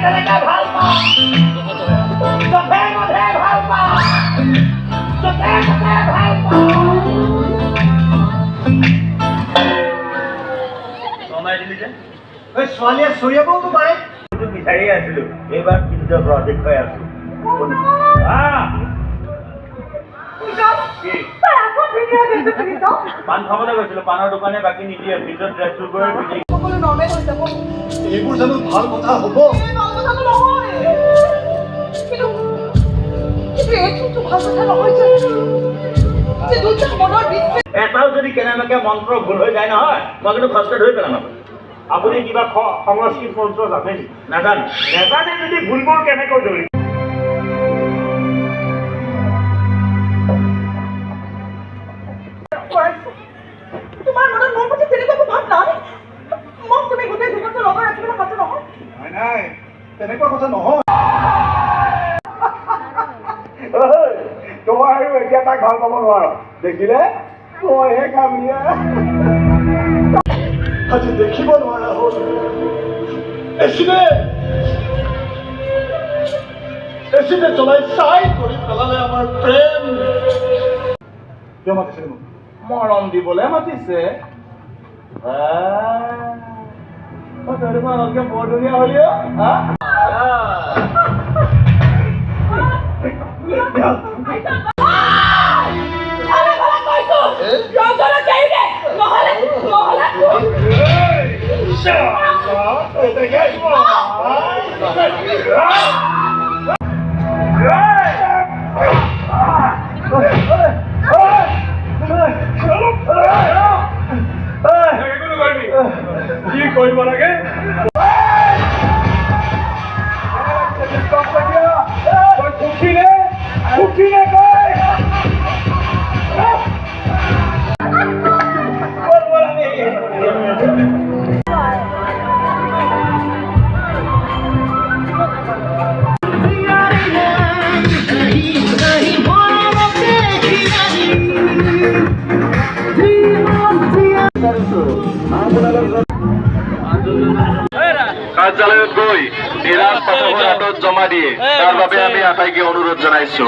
তেনেকে ভাল পাওঁ য'তে মধে ভাল পাওঁ য'তে মধে ভাল পাওঁ সোমাই দিলি যে ছোৱালীয়ে চৰিয়াবওতো পাৰে বিচাৰি আছিলো এইবাৰ কিন্তু দেখুৱাই আছো পান খাবলৈ গৈছিলো পানৰ দোকানে বাকী নিদিয়ে ভিতৰত ড্ৰেছটো কৰি এইবোৰ জানো ভাল কথা হ'ব এটাও যদি কেনেবাকে মন্ত্ৰ ভুল হৈ যায় নহয় মই কিন্তু খৰচকে ধৰি পেলাম আপুনি কিবা সংস্কৃত মন্ত্ৰ জানে নেকি নাজানো নেজানে যদি ভুলবোৰ কেনেকৈ ধৰি তোমাৰ মনত মোৰ প্ৰতি তেনেকুৱা ভাৱ নাই মোক তুমি গোটেই জীৱনটো লগত ৰাখিবলৈ সাজু নহয় নাই তেনেকুৱা কথা নহয় তই আৰু এতিয়া তাক ভাল পাব নোৱাৰ দেখিলে তইহে কামিয়া আজি দেখিব নোৱাৰা হ'ল এচিডে জ্বলাই চাই কৰি পেলালে আমাৰ প্ৰেম কিয় মাতিছিলে মোক মৰম দিবলৈ মাতিছে বৰ ধুনীয়া হলি কি কৰিব লাগে উঠিলে কয় কাৰ্যালয়ত গৈ নিৰাজ পাঠকৰ হাতত জমা দিয়ে তাৰ বাবে আমি আটাইকে অনুৰোধ জনাইছো